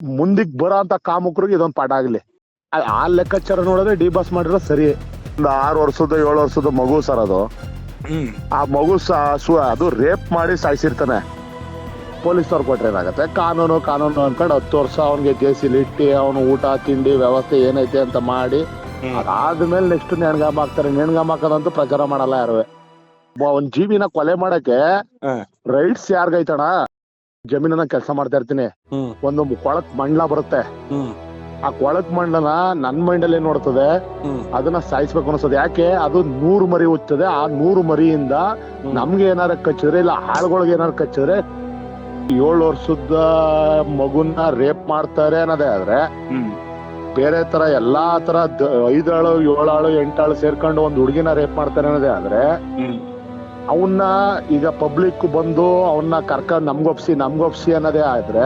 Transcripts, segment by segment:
ಮುಂದಿಗ್ ಬರೋ ಅಂತ ಕಾಮುಕರಿಗೆ ಇದೊಂದು ಪಾಠ ಆಗ್ಲಿ. ಆ ಲೆಕ್ಕಾಚಾರ ನೋಡಿದ್ರೆ ಡಿ ಬಾಸ್ ಮಾಡಿರೋ ಸರಿ. ಒಂದು 6 ವರ್ಷದ 7 ವರ್ಷದ ಮಗು ಸರ್ ಅದು. ಆ ಮಗು ಅದು ರೇಪ್ ಮಾಡಿ ಸಾಯಿಸಿರ್ತಾನೆ. ಪೊಲೀಸ್ನವ್ರು ಕೊಟ್ರೆ ಏನಾಗತ್ತೆ, ಕಾನೂನು ಅನ್ಕೊಂಡು 10 ವರ್ಷ ಅವನಿಗೆ ಜೈಸಿಲಿ ಇಟ್ಟು ಅವನು ಊಟ ತಿಂಡಿ ವ್ಯವಸ್ಥೆ ಏನೈತೆ ಅಂತ ಮಾಡಿ ಅದಾದ್ಮೇಲೆ ನೆಕ್ಸ್ಟ್ ನೇಣ್ಗಾಮ ಹಾಕ್ತಾರೆ. ನೇಣ್ಗಾಮ ಹಾಕೋದಂತೂ ಪ್ರಚಾರ ಮಾಡಲ್ಲ ಯಾರು. ಒಂದ್ ಜೀವಿನ ಕೊಲೆ ಮಾಡಕ್ಕೆ ರೈಟ್ಸ್ ಯಾರ್ಗೈತಣ? ಜಮೀನನ್ನ ಕೆಲಸ ಮಾಡ್ತಾ ಇರ್ತೀನಿ, ಒಂದು ಕೊಳಕ್ ಮಂಡ್ಲ ಬರುತ್ತೆ. ಆ ಕೊಳಕ್ ಮಂಡಲನ ನನ್ ಮೈಂಡಲ್ಲಿ ಏನ್ ನೋಡ್ತದೆ, ಅದನ್ನ ಸಾಯಿಸ್ಬೇಕು ಅನ್ಸೋದು. ಯಾಕೆ? ಅದು 100 ಮರಿ ಹುಚ್ಚದೆ. ಆ 100 ಮರಿಯಿಂದ ನಮ್ಗೆ ಏನಾರ ಕಚ್ಚಿದ್ರೆ, ಇಲ್ಲ ಆಳ್ಗಳಿಗೆ ಏನಾರ ಕಚ್ಚಿದ್ರೆ 7 ವರ್ಷದ ಮಗುನ ರೇಪ್ ಮಾಡ್ತಾರೆ ಅನ್ನೋದೇ ಆದ್ರೆ, ಬೇರೆ ತರ ಎಲ್ಲಾ ತರ 5 ಆಳು 7 ಆಳು 8 ಆಳು ಸೇರ್ಕೊಂಡು ಒಂದ್ ಹುಡುಗಿನ ರೇಪ್ ಮಾಡ್ತಾರೆ ಅನ್ನೋದೇ ಆದ್ರೆ, ಅವನ್ನ ಈಗ ಪಬ್ಲಿಕ್ ಬಂದು ಅವನ್ನ ಕರ್ಕೊಂಡ್ ನಮ್ಗೊಪ್ಸಿ ಅನ್ನೋದೇ ಆದ್ರೆ,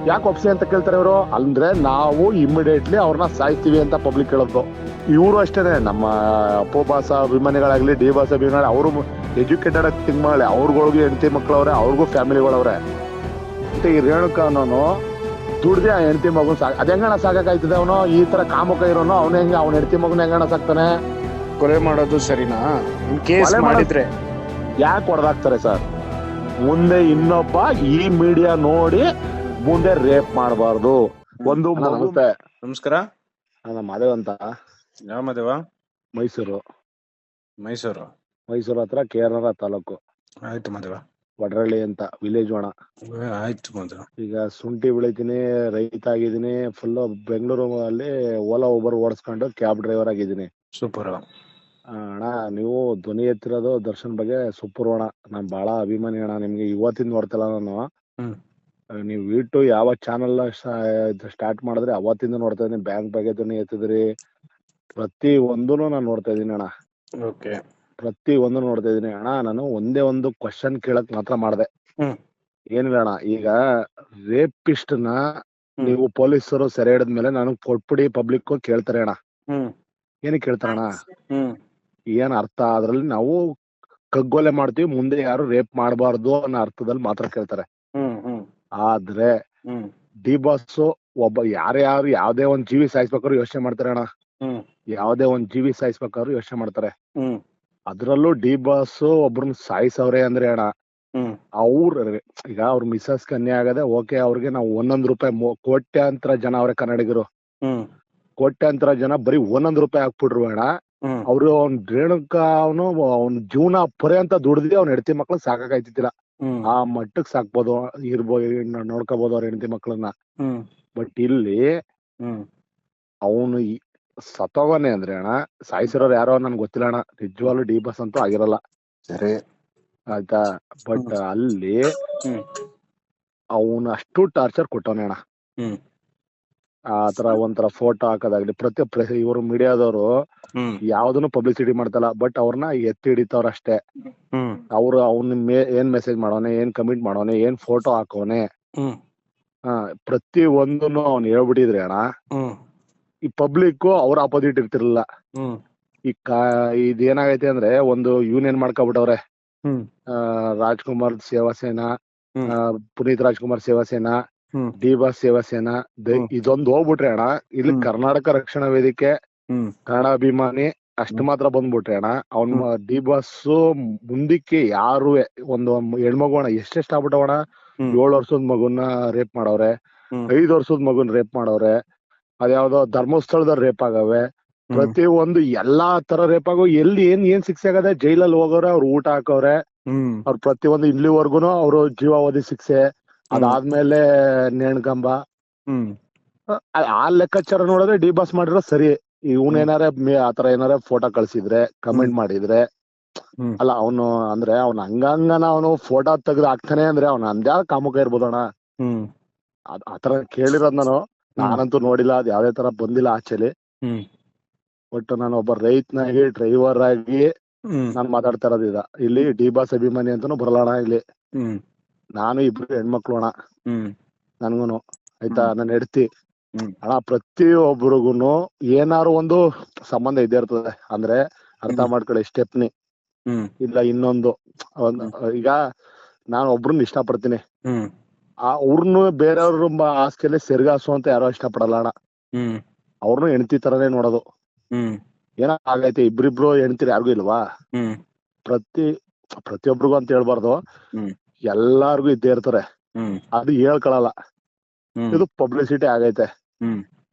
ಯಾಕೆ ಒಪ್ಸಿ ಅಂತ ಕೇಳ್ತಾರೆ ಇವರು? ಅಂದ್ರೆ ನಾವು ಇಮಿಡಿಯೇಟ್ಲಿ ಅವ್ರನ್ನ ಸಾಯ್ತೀವಿ ಅಂತ ಪಬ್ಲಿಕ್ ಹೇಳೋದು. ಇವರು ಅಷ್ಟೇನೆ, ನಮ್ಮ ಅಪೋಬಾಸ ಅಭಿಮಾನಿಗಳಾಗ್ಲಿ ಡಿ ಬಾಸ್ ಅಭಿಮಾನಿ, ಅವರು ಎಜುಕೇಟೆಡ್ ಆಗಿ ಥಿಂಕ್ ಮಾಡಿ, ಅವ್ರಗಳಿಗೆ ಹೆಂಡತಿ ಮಕ್ಳವ್ರೆ, ಅವ್ರಿಗೂ ಫ್ಯಾಮಿಲಿಗಳವ್ರೆ. ಮತ್ತೆ ಈ ರೇಣುಕಾ ಅನ್ನೋನು ದುಡ್ದೆ ಆ ಹೆಂಡತಿ ಮಗುನ್ ಅದ್ ಹೆಂಗಣ ಸಾಕಾಯ್ತದೆ? ಅವನು ಈ ತರ ಕಾಮುಕ ಇರೋನು ಅವ್ನ ಹೆಂಡತಿ ಮಗುನ ಹೆಂಗಣ ಸಾಕ್ತಾನೆ? ಕೊಲೆ ಮಾಡೋದು ಸರಿನಾ? ಕೇಸ್ ಮಾಡಿದ್ರೆ ಯಾಕೆ ಹೊಡೆದಾಕ್ತಾರೆ ಸರ್? ಮುಂದೆ ಇನ್ನೊಬ್ಬ ಈ ಮೀಡಿಯಾ ನೋಡಿ ಮುಂದೆ ರೇಪ್ ಮಾಡಬಾರ್ದು. ಒಂದು ಮಗುತ್ತೆ. ನಮಸ್ಕಾರ, ನಮ್ಮ ಮಾದೇವ್ ಅಂತ. ಯಾವ ಮಾದೇವ? ಮೈಸೂರು ಹತ್ರ ಕೇರಳ ತಾಲೂಕು. ಆಯ್ತು ಮಾದೇವ. ವಡ್ರಳ್ಳಿ ಅಂತ ವಿಲೇಜ್ ಒಣ. ಆಯ್ತು ಮಾದೇವ. ಈಗ ಶುಂಠಿ ಬೆಳಿತೀನಿ, ರೈತ ಆಗಿದ್ದೀನಿ. ಫುಲ್ ಬೆಂಗಳೂರು ಅಲ್ಲಿ ಓಲಾ ಊಬರ್ ಓಡಿಸ್ಕೊಂಡು ಕ್ಯಾಬ್ ಡ್ರೈವರ್ ಆಗಿದ್ದೀನಿ. ಸೂಪರ್ ಅಣ್ಣ, ನೀವು ಧ್ವನಿ ಎತ್ತಿರೋದು ದರ್ಶನ್ ಬಗ್ಗೆ ಸೂಪರ್ ಅಣ್ಣ. ನಾನ್ ಬಹಳ ಅಭಿಮಾನಿ ಅಣ್ಣ ನಿಮ್ಗೆ. ಇವತ್ತಿಂದ ನೋಡ್ತಲ್ಲ ನಾನು. ನೀವು ಯೂಟ್ಯೂಬ್ ಯಾವ ಚಾನಲ್ ಸ್ಟಾರ್ಟ್ ಮಾಡಿದ್ರೆ ಅವತ್ತಿಂದ ನೋಡ್ತಾ ಇದೀನಿ. ಬ್ಯಾಂಕ್ ಬಗ್ಗೆ ಧ್ವನಿ ಎತ್ತಿದ್ರಿ, ಪ್ರತಿ ಒಂದೂನು ನಾನು ನೋಡ್ತಾ ಇದೀನಿ ಅಣ್ಣ. ಪ್ರತಿ ಒಂದು ನೋಡ್ತಾ ಇದೀನಿ ಅಣ್ಣ. ನಾನು ಒಂದೇ ಒಂದು ಕ್ವಶನ್ ಕೇಳಕ್ ಮಾತ್ರ ಮಾಡ್ದೆ. ಏನಿಲ್ಲ ಅಣ್ಣ, ಈಗ ರೇಪಿಸ್ಟ್ ನ ನೀವು ಪೊಲೀಸರು ಸೆರೆ ಹಿಡಿದ್ಮೇಲೆ ನನಗ್ ಕೊಟ್ಬಿಡಿ ಪಬ್ಲಿಕ್ ಕೇಳ್ತಾರೆ ಅಣ್ಣ. ಏನಕ್ಕೆ ಕೇಳ್ತಾರಣ್ಣ? ಏನ್ ಅರ್ಥ? ಅದ್ರಲ್ಲಿ ನಾವು ಕಗ್ಗೊಲೆ ಮಾಡ್ತೀವಿ, ಮುಂದೆ ಯಾರು ರೇಪ್ ಮಾಡಬಾರ್ದು ಅನ್ನೋ ಅರ್ಥದಲ್ಲಿ ಮಾತ್ರ ಕೇಳ್ತಾರೆ. ಆದ್ರೆ ಡಿ ಬಾಸ್ ಒಬ್ಬ ಯಾರ್ಯಾರು ಯಾವ್ದೇ ಒಂದ್ ಜೀವಿ ಸಾಯಿಸ್ಬೇಕಾದ್ರು ಯೋಚನೆ ಮಾಡ್ತಾರೆ ಅಣ್ಣ. ಯಾವ್ದೇ ಒಂದ್ ಜೀವಿ ಸಾಯಿಸ್ಬೇಕಾದ್ರು ಯೋಚನೆ ಮಾಡ್ತಾರೆ. ಅದ್ರಲ್ಲೂ ಡಿ ಬಾಸ್ ಒಬ್ರನ್ನ ಸಾಯಿಸವ್ರೆ ಅಂದ್ರೆ ಅಣ್ಣ, ಈಗ ಅವ್ರ ಮಿಸಸ್ ಕನ್ಯಾ ಆಗದೆ ಓಕೆ, ಅವ್ರಿಗೆ ನಾವು 1 ರೂಪಾಯಿ ಕೋಟ್ಯಾಂತರ ಜನ ಅವ್ರೆ ಕನ್ನಡಿಗರು. ಕೋಟ್ಯಾಂತರ ಜನ ಬರೀ 1 ರೂಪಾಯಿ ಹಾಕ್ಬಿಟ್ರು ಅಣ್ಣ. ಅವ್ರು ಅವ್ನ್ ರೇಣುಕಾ ಅವ್ನ ಜೀವನ ಪರ್ಯಂತ ದುಡ್ದಿ ಅವ್ನ ಹೆಂಡತಿ ಮಕ್ಳು ಸಾಕಾಯ್ತಿದ್ದಿಲ್ಲ. ಆ ಮಟ್ಟಕ್ ಸಾಕ್ಬೋದು, ನೋಡ್ಕೋಬಹುದು ಅವ್ರ ಹೆಂಡತಿ ಮಕ್ಳನ್ನ. ಬಟ್ ಇಲ್ಲಿ ಅವನು ಸತ್ತೋಗನೆ ಅಂದ್ರೆ ಅಣ್ಣ, ಸಾಯಿಸಿರೋರು ಯಾರೋ ನನ್ಗೆ ಗೊತ್ತಿಲ್ಲ ಅಣ್ಣ. ನಿಜವಾಗ್ಲೂ ಡಿ ಬಾಸ್ ಅಂತೂ ಆಗಿರಲ್ಲ, ಸರಿ ಆಯ್ತಾ? ಬಟ್ ಅಲ್ಲಿ ಅವನು ಅಷ್ಟು ಟಾರ್ಚರ್ ಕೊಟ್ಟವನೆ ಅಣ್ಣ. ಆತರ ಒಂಥರ ಫೋಟೋ ಹಾಕೋದಾಗ್ಲಿ, ಇವರು ಮೀಡಿಯಾದವರು ಯಾವ್ದನ್ನು ಪಬ್ಲಿಸಿಟಿ ಮಾಡ್ತಲ್ಲ. ಬಟ್ ಅವ್ರನ್ನ ಎತ್ತಿ ಹಿಡಿತವ್ರ ಅಷ್ಟೇ. ಅವ್ನ ಏನ್ ಮೆಸೇಜ್ ಮಾಡೋನೆ, ಏನ್ ಕಮೆಂಟ್ ಮಾಡೋನೆ, ಏನ್ ಫೋಟೋ ಹಾಕೋನೆ, ಪ್ರತಿ ಒಂದನ್ನು ಅವ್ನು ಹೇಳ್ಬಿಟ್ಟಿದ್ರೆ ಅಣ್ಣ, ಈ ಪಬ್ಲಿಕ್ ಅವ್ರ ಆಪೋಸಿಟ್ ಇರ್ತಿರ್ಲಿಲ್ಲ. ಇದೇನಾಗೈತೆ ಅಂದ್ರೆ, ಒಂದು ಯೂನಿಯನ್ ಮಾಡ್ಕೊಬಿಟ್ಟವ್ರೆ. ರಾಜ್ಕುಮಾರ್ ಸೇವಾ ಸೇನಾ, ಪುನೀತ್ ರಾಜ್ಕುಮಾರ್ ಸೇವಾ ಸೇನಾ, ಡಿ ಬಾಸ್ ಸೇವಾ ಸೇನಾ, ಇದೊಂದು ಹೋಗ್ಬಿಟ್ರೆ ಅಣ್ಣ, ಇಲ್ಲಿ ಕರ್ನಾಟಕ ರಕ್ಷಣಾ ವೇದಿಕೆ, ಕನ್ನಡ ಅಭಿಮಾನಿ ಅಷ್ಟು ಮಾತ್ರ ಬಂದ್ಬಿಟ್ರೆ ಅಣ್ಣ, ಅವ್ನ ಡಿ ಬಾಸ್ ಮುಂದಕ್ಕೆ ಯಾರು ಒಂದು ಹೆಣ್ಮಗು ಅಣ್ಣ ಎಷ್ಟೆಷ್ಟು ಆಗ್ಬಿಟ್ಟವಣ. 7 ವರ್ಷದ ಮಗುನ ರೇಪ್ ಮಾಡವ್ರೆ, 5 ವರ್ಷದ ಮಗುನ್ ರೇಪ್ ಮಾಡವ್ರೆ, ಅದ್ಯಾವ್ದೋ ಧರ್ಮಸ್ಥಳದ ರೇಪ್ ಆಗವೆ, ಪ್ರತಿ ಒಂದು ಎಲ್ಲಾ ತರ ರೇಪ್ ಆಗೋ. ಎಲ್ಲಿ ಏನ್ ಶಿಕ್ಷೆ ಆಗದೆ? ಜೈಲಲ್ಲಿ ಹೋಗೋರೆ, ಅವ್ರು ಊಟ ಹಾಕವ್ರೆ, ಅವ್ರ ಪ್ರತಿಯೊಂದು ಇಲ್ಲಿವರ್ಗುನು ಅವ್ರು ಜೀವಾವಧಿ ಶಿಕ್ಷೆ, ಅದಾದ್ಮೇಲೆ ನೇಣ್ಗಂಬ. ಆ ಲೆಕ್ಕಾಚಾರ ನೋಡಿದ್ರೆ ಡಿ ಬಾಸ್ ಮಾಡಿರೋ ಸರಿ. ಇವನೇನಾರ ಆತರ ಏನಾರ ಫೋಟೋ ಕಳ್ಸಿದ್ರೆ, ಕಮೆಂಟ್ ಮಾಡಿದ್ರೆ, ಅಲ್ಲ ಅವನು ಅಂದ್ರೆ ಅವ್ನ ಹಂಗಂಗನ ಅವನು ಫೋಟೋ ತೆಗ್ದು ಹಾಕ್ತಾನೆ ಅಂದ್ರೆ ಅವ್ನ ಅಂದ್ಯಾ ಕಾಮುಕ ಇರ್ಬೋದಣ್ಣ. ಆತರ ಕೇಳಿರೋದ್ ನಾನಂತೂ ನೋಡಿಲ್ಲ, ಅದ್ ಯಾವ್ದೇ ತರ ಬಂದಿಲ್ಲ ಆಚೆಲಿ. ಬಟ್ ನಾನು ಒಬ್ಬ ರೈತನಾಗಿ, ಡ್ರೈವರ್ ಆಗಿ ನಾನ್ ಮಾತಾಡ್ತಾ ಇರೋದಿದ. ಇಲ್ಲಿ ಡಿ ಬಾಸ್ ಅಭಿಮಾನಿ ಅಂತಾನು ಬರಲ್ಲ ಇಲ್ಲಿ. ನಾನು ಇಬ್ರು ಹೆಣ್ಮಕ್ಳು ಅಣ್ಣ, ನನ್ಗೂನು ಆಯ್ತಾ, ನನ್ನ ಹೆಂಡತಿ ಅಣ್ಣ. ಪ್ರತಿಯೊಬ್ಬರಿಗೂನು ಏನಾರು ಒಂದು ಸಂಬಂಧ ಇದ್ದೇ ಇರ್ತದೆ. ಅಂದ್ರೆ ಅರ್ಥ ಮಾಡ್ಕೊಳ್ಳಿ, ಸ್ಟೆಪ್ನಿ ಇಲ್ಲ ಇನ್ನೊಂದು. ಈಗ ನಾನು ಒಬ್ರನ್ನ ಇಷ್ಟ ಪಡ್ತೀನಿ, ಅವ್ರನ್ನು ಬೇರೆಯವ್ರ ಆಸ್ತಿಯಲ್ಲಿ ಸೆರ್ಗಾಸು ಅಂತ ಯಾರೋ ಇಷ್ಟಪಡಲ್ಲ ಅಣ್ಣ. ಹ್ಮ್ ಅವ್ರನ್ನು ಹೆಂಡತಿ ತರನೇ ನೋಡೋದು. ಹ್ಮ್ ಏನೋ ಆಗೈತೆ, ಇಬ್ರಿಬ್ರು ಹೆಣ್ತಿರು ಯಾರಿಗೂ ಇಲ್ವಾ? ಹ್ಮ್ ಪ್ರತಿಯೊಬ್ರಿಗೂ ಅಂತ ಹೇಳ್ಬಾರ್ದು, ಹ್ಮ್ ಎಲ್ಲಾರ್ಗು ಇದ್ದೇ ಇರ್ತಾರೆ. ಹ್ಮ್ ಅದು ಹೇಳ್ಕೊಳಲ್ಲ. ಹ್ಮ್ ಇದು ಪಬ್ಲಿಸಿಟಿ ಆಗೈತೆ. ಹ್ಮ್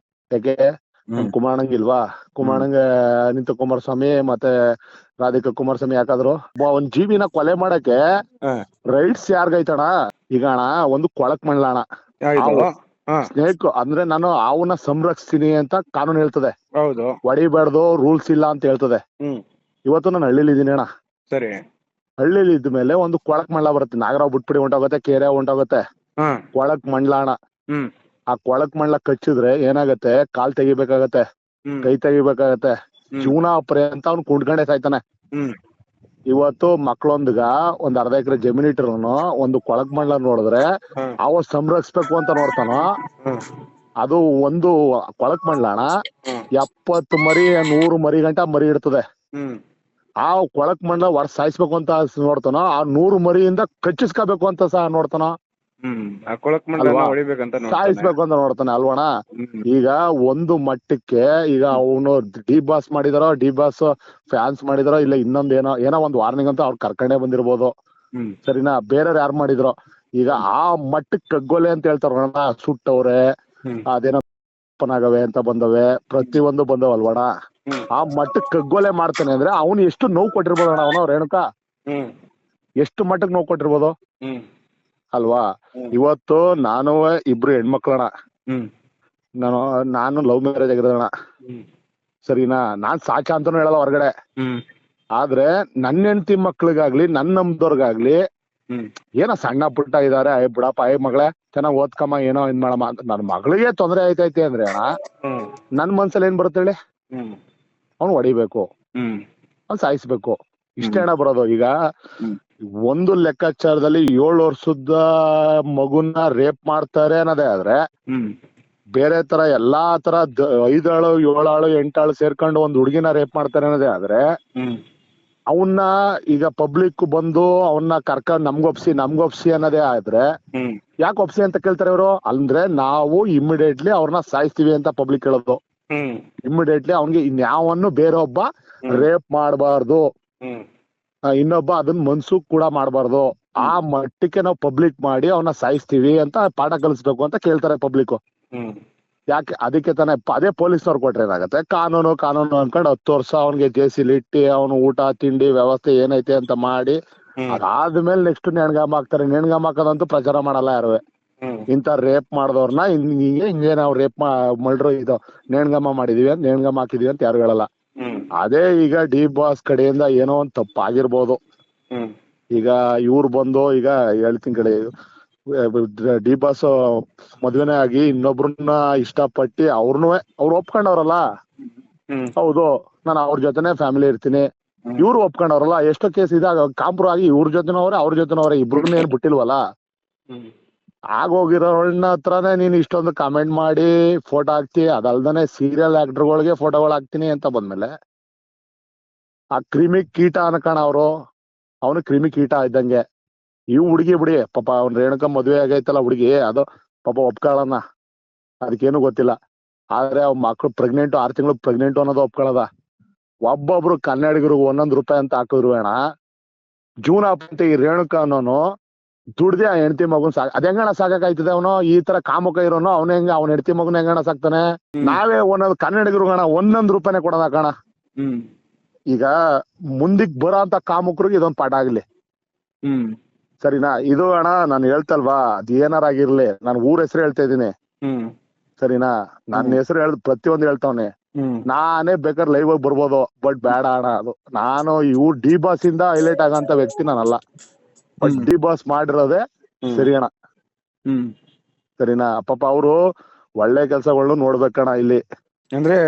ಯಾಕೆ ನಮ್ ಕುಮಾರಣ್ಣಂಗ್ ಇಲ್ವಾ? ಕುಮಾರಣ್ಣಂಗ ಅನಿತಾ ಕುಮಾರಸ್ವಾಮಿ ಮತ್ತೆ ರಾಧಿಕಾ ಕುಮಾರಸ್ವಾಮಿ ಯಾಕಾದ್ರು ಒಂದ್ ಜೀವಿನ ಕೊಲೆ ಮಾಡಕ್ಕೆ ರೈಟ್ಸ್ ಯಾರ್ಗೈತಣ? ಈಗ ಅಣ್ಣ ಒಂದು ಕೊಳಕ್ ಮಂಡ್ಲ ಅಣ್ಣ, ಸ್ನೇಕ್ ಅಂದ್ರೆ ನಾನು ಅವನ್ನ ಸಂರಕ್ಷಿಸ್ತೀನಿ ಅಂತ ಕಾನೂನು ಹೇಳ್ತದೆ. ಹೌದು, ಹೊಡಿಬಾರ್ದು, ರೂಲ್ಸ್ ಇಲ್ಲ ಅಂತ ಹೇಳ್ತದೆ. ಇವತ್ತು ನಾನು ಹಳ್ಳಿಲಿ ಇದೀನಿ ಅಣ್ಣ. ಸರಿ, ಹಳ್ಳಿಲಿ ಇದ್ಮೇಲೆ ಒಂದು ಕೊಳಕ್ ಮಂಡ್ಲ ಬರುತ್ತೆ. ನಾಗರಾವ್ ಬಿಟ್ಬಿಡಿ ಹೊಂಟೋಗತ್ತೆ, ಕೇರೆ ಹೊಂಟೋಗತ್ತೆ, ಕೊಳಕ್ ಮಂಡ್ಲ ಅಣ್ಣ. ಆ ಕೊಳಕ್ ಮಂಡ್ಲ ಕಚ್ಚಿದ್ರೆ ಏನಾಗತ್ತೆ? ಕಾಲ್ ತೆಗಿಬೇಕಾಗತ್ತೆ, ಕೈ ತೆಗಿಬೇಕಾಗತ್ತೆ, ಜೀವನ ಪರ್ಯಂತ ಅವ್ನು ಕುಂಡ್ಕಂಡೆ ಸಾಯ್ತಾನೆ. ಇವತ್ತು ಮಕ್ಳೊಂದ್ಗ ಒಂದ್ ಅರ್ಧ ಎಕರೆ ಜಮೀನ್ ಇಟ್ಟಿರೋನು ಒಂದು ಕೊಳಕ್ ಮಂಡ್ಲ ನೋಡಿದ್ರೆ ಅವ ಸಂರಕ್ಷಿಸ್ಬೇಕು ಅಂತ ನೋಡ್ತಾನೋ. ಅದು ಒಂದು ಕೊಳಕ್ ಮಂಡ್ಲ ಅಣ್ಣ 70 ಮರಿ 100 ಮರಿ ಗಂಟ ಮರಿ ಇಡ್ತದೆ. ಆ ಕೊಳಕ್ ಮಂಡ್ಲ ಸಾಯಿಸ್ಬೇಕು ಅಂತ ನೋಡ್ತಾನೋ, ಆ 100 ಮರಿಯಿಂದ ಕಚ್ಚಿಸ್ಕೋಬೇಕು ಅಂತ ಸಹ ನೋಡ್ತಾನೋ, ಸಾಯಿಸ್ಬೇಕು ಅಂತ ನೋಡ್ತಾನೆ ಅಲ್ವಣ? ಈಗ ಒಂದು ಮಟ್ಟಕ್ಕೆ ಈಗ ಅವನು ಡಿ ಬಾಸ್ ಮಾಡಿದಾರೋ, ಡಿ ಬಾಸ್ ಫ್ಯಾನ್ಸ್ ಮಾಡಿದಾರೋ, ಇಲ್ಲ ಇನ್ನೊಂದ್ ಏನೋ ಒಂದ್ ವಾರ್ನಿಂಗ್ ಅಂತ ಅವ್ರು ಕರ್ಕೊಂಡೇ ಬಂದಿರ್ಬೋದು, ಸರಿನಾ? ಬೇರೆಯವ್ರು ಯಾರು ಮಾಡಿದ್ರು ಈಗ ಆ ಮಟ್ಟಕ್ಕೆ ಕಗ್ಗೊಲೆ ಅಂತ ಹೇಳ್ತಾರ, ಸುಟ್ಟವ್ರೆ, ಅದೇನೋ ಆಗವೆ ಅಂತ ಬಂದವೆ, ಪ್ರತಿಯೊಂದು ಬಂದವಲ್ವಣ? ಆ ಮಟ್ಟಕ್ಕೆ ಕಗ್ಗೊಲೆ ಮಾಡ್ತಾನೆ ಅಂದ್ರೆ ಅವನು ಎಷ್ಟು ನೋವು ಕೊಟ್ಟಿರ್ಬೋದಣ್ಣ? ಅವನು ರೇಣುಕಾ ಎಷ್ಟು ಮಟ್ಟಕ್ಕೆ ನೋವು ಕೊಟ್ಟಿರ್ಬೋದು ಅಲ್ವಾ? ಇವತ್ತು ನಾನು ಇಬ್ರು ಹೆಣ್ಮಕ್ಳಣ್ಣ, ನಾನು ಲವ್ ಮ್ಯಾರೇಜ್ ಆಗಿರೋದಣ್ಣ, ಸರಿನಾ? ನಾನ್ ಸಾಕ ಅಂತಾನು ಹೇಳಲ್ಲ ಹೊರಗಡೆ. ಆದ್ರೆ ನನ್ನ ಹೆಂಡತಿ ಮಕ್ಳಿಗಾಗ್ಲಿ ನನ್ನ ನಮ್ದವ್ರಿಗಾಗ್ಲಿ ಏನೋ ಸಣ್ಣ ಪುಟ್ಟ ಇದಾರೆ, ಬಿಡಪ್ಪ ಮಗಳೇ ಚೆನ್ನಾಗ್ ಓದ್ಕಮ್ಮ, ಏನೋ ಇದ್ ಮಾಡಮ್ಮ ಅಂತ. ನನ್ ಮಗಳಿಗೆ ತೊಂದರೆ ಆಯ್ತೈತೆ ಅಂದ್ರೆ ಅಣ್ಣ ನನ್ ಮನ್ಸಲ್ಲಿ ಏನ್ ಬರುತ್ತೆ ಹೇಳಿ? ಅವ್ನು ಹೊಡಿಬೇಕು, ಅವ್ನು ಸಾಯಿಸ್ಬೇಕು, ಇಷ್ಟೇ ಅಣ್ಣ ಬರೋದು. ಈಗ ಒಂದು ಲೆಕ್ಕಾಚಾರದಲ್ಲಿ 7 ವರ್ಷದ ಮಗುನ ರೇಪ್ ಮಾಡ್ತಾರೆ ಅನ್ನೋದೇ ಆದ್ರೆ, ಬೇರೆ ತರ ಎಲ್ಲಾ ತರ 5 ಆಳು 7 ಆಳು 8 ಆಳು ಸೇರ್ಕೊಂಡು ಒಂದ್ ಹುಡುಗಿನ ರೇಪ್ ಮಾಡ್ತಾರೆ ಅನ್ನೋದೇ ಆದ್ರೆ, ಅವನ್ನ ಈಗ ಪಬ್ಲಿಕ್ ಬಂದು ಅವನ್ನ ಕರ್ಕೊಂಡ್ ನಮ್ಗೊಪ್ಸಿ ಅನ್ನೋದೇ ಆದ್ರೆ ಯಾಕೆ ಒಪ್ಸಿ ಅಂತ ಕೇಳ್ತಾರೆ ಇವರು? ಅಂದ್ರೆ ನಾವು ಇಮಿಡಿಯೇಟ್ಲಿ ಅವ್ರನ್ನ ಸಾಯಿಸ್ತೀವಿ ಅಂತ ಪಬ್ಲಿಕ್ ಹೇಳೋದು. ಇಮಿಡಿಯೇಟ್ಲಿ ಅವ್ನಿಗೆ ಇನ್ಯಾವನ್ನು ಬೇರೆ ಒಬ್ಬ ರೇಪ್ ಮಾಡಬಾರ್ದು, ಇನ್ನೊಬ್ಬ ಅದನ್ನ ಮನ್ಸು ಕೂಡ ಮಾಡಬಾರ್ದು, ಆ ಮಟ್ಟಕ್ಕೆ ನಾವು ಪಬ್ಲಿಕ್ ಮಾಡಿ ಅವನ್ನ ಸಾಯಿಸ್ತೀವಿ ಅಂತ ಪಾಠ ಕಲಿಸ್ಬೇಕು ಅಂತ ಕೇಳ್ತಾರೆ ಪಬ್ಲಿಕ್. ಯಾಕೆ? ಅದಕ್ಕೆ ತಾನೇ ಅದೇ ಪೊಲೀಸ್ನವ್ರು ಕೊಟ್ರೆ ಏನಾಗತ್ತೆ? ಕಾನೂನು ಅನ್ಕೊಂಡು 10 ವರ್ಷ ಅವ್ನಿಗೆ ಜೈಸಲ್ಲಿ ಇಟ್ಟಿ ಅವನು ಊಟ ತಿಂಡಿ ವ್ಯವಸ್ಥೆ ಏನೈತೆ ಅಂತ ಮಾಡಿ ಅದಾದ್ಮೇಲೆ ನೆಕ್ಸ್ಟ್ ನೇಣ್ಗಾಮ ಹಾಕ್ತಾರೆ. ನೇಣ್ಗಾಮ ಹಾಕೋದಂತೂ ಪ್ರಚಾರ ಮಾಡಲ್ಲ ಯಾರು. ಇಂತ ರೇಪ್ ಮಾಡಿದವ್ರನ್ನ ಹಿಂಗೆ ನಾವು ರೇಪ್ ಮಲ್ಡ್ರು ಇದು ನೇಣ್ಗಾಮ ಮಾಡಿದೀವಿ ಅಂತ, ನೇಣ್ಗಾಮ ಹಾಕಿದೀವಿ ಅಂತ ಯಾರು ಹೇಳಲ್ಲ. ಅದೇ ಈಗ ಡಿ ಬಾಸ್ ಕಡೆಯಿಂದ ಏನೋ ಒಂದ್ ತಪ್ಪಾಗಿರ್ಬೋದು. ಈಗ ಇವ್ರು ಬಂದು ಈಗ ಹೇಳ್ತೀನಿ ಕಡೆ, ಡಿ ಬಾಸ್ ಮದ್ವೆನೇ ಆಗಿ ಇನ್ನೊಬ್ರನ್ನ ಇಷ್ಟಪಟ್ಟಿ ಅವ್ರು ಒಪ್ಕೊಂಡವ್ರಲ್ಲ, ಹೌದು ನಾನು ಅವ್ರ ಜೊತೆನೆ ಫ್ಯಾಮಿಲಿ ಇರ್ತೀನಿ, ಇವ್ರು ಒಪ್ಕೊಂಡವ್ರಲ್ಲ. ಎಷ್ಟೋ ಕೇಸ್ ಇದಾಗ ಕಾಂಪ್ರೋ ಆಗಿ ಇವ್ರ ಜೊತೆನವ್ರೆ ಅವ್ರ ಜೊತೆನವ್ರೆ, ಇಬ್ರನ್ನ ಏನ್ ಬಿಟ್ಟಿಲ್ವಲ್ಲ. ಆಗೋಗಿರೋಳ್ನ ಹತ್ರನೇ ನೀನ್ ಇಷ್ಟೊಂದು ಕಾಮೆಂಟ್ ಮಾಡಿ ಫೋಟೋ ಹಾಕ್ತಿ, ಅದಲ್ದನೆ ಸೀರಿಯಲ್ ಆಕ್ಟರ್ಗಳಿಗೆ ಫೋಟೋಗಳು ಹಾಕ್ತೀನಿ ಅಂತ ಬಂದ್ಮೇಲೆ ಆ ಕ್ರಿಮಿ ಕೀಟ ಅನ್ಕಣ ಅವನು ಕ್ರಿಮಿ ಕೀಟ ಇದ್ದಂಗೆ. ಇವ್ ಹುಡುಗಿ ಬಿಡಿ ಪಾಪ, ಅವ್ನ ರೇಣುಕಾ ಮದ್ವೆ ಆಗೈತಲ್ಲ ಹುಡುಗಿ, ಅದು ಪಾಪ ಒಪ್ಕೊಳ್ಳೋಣ, ಅದಕ್ಕೇನು ಗೊತ್ತಿಲ್ಲ. ಆದ್ರೆ ಅವ್ ಮಕ್ಳು ಪ್ರೆಗ್ನೆಂಟ್ 6 ತಿಂಗಳು ಪ್ರೆಗ್ನೆಂಟ್ ಅನ್ನೋದು ಒಪ್ಕೊಳ್ಳೋದ. ಒಬ್ಬೊಬ್ರು ಕನ್ನಡಿಗರಿಗೆ 1 ರೂಪಾಯಿ ಅಂತ ಹಾಕಿದ್ರು ಅಣ್ಣ, ಜೂನ್ ಅಂತ ಈ ರೇಣುಕಾ ಅನ್ನೋನು ದುಡ್ದೆ ಆ ಹೆಂಡತಿ ಮಗುನ್ ಅದ್ ಹೆಂಗಣ ಸಾಕಾಯ್ತದೆ? ಅವನು ಈ ತರ ಕಾಮುಕ ಇರೋನು ಅವ್ನ ಹೆಂಡತಿ ಮಗುನ ಹೆಂಗಣ ಸಾಕ್ತಾನೆ? ನಾವೇ ಕನ್ನಡಿಗರುಗಣ 1 ರೂಪಾಯಿನೇ ಕೊಡೋದ ಕಣ. ಈಗ ಮುಂದಕ್ ಬರೋ ಅಂತ ಕಾಮುಕರಿಗೆ ಇದೊಂದ್ ಪಾಠ ಆಗ್ಲಿ, ಸರಿನಾ? ಇದು ಅಣ್ಣ ನಾನು ಹೇಳ್ತಲ್ವಾ, ಅದ್ ಏನಾರ ಆಗಿರ್ಲಿ, ನಾನು ಊರ ಹೆಸರು ಹೇಳ್ತಾ ಇದೀನಿ, ಸರಿನಾ? ನನ್ನ ಹೆಸರು ಪ್ರತಿಯೊಂದು ಹೇಳ್ತಾವ್ನೆ. ನಾನೇ ಬೇಕಾದ್ರೆ ಲೈವ್ ಆಗಿ ಬರ್ಬೋದು, ಬಟ್ ಬೇಡ ಅಣ್ಣ. ಅದು ನಾನು ಇವ್ರು ಡಿ ಬಾಸ್ ಇಂದ ಹೈಲೈಟ್ ಆಗಂತ ವ್ಯಕ್ತಿ ನಾನಲ್ಲ, ಬಟ್ ಡಿ ಬಾಸ್ ಮಾಡಿರೋದೇ ಸರಿ ಅಣ್ಣ, ಸರಿನಾ? ಪಾಪ ಅವರು ಒಳ್ಳೆ ಕೆಲ್ಸಗಳನ್ನು ನೋಡ್ಬೇಕಣ್ಣ. ಇಲ್ಲಿ ಅಂದ್ರೆ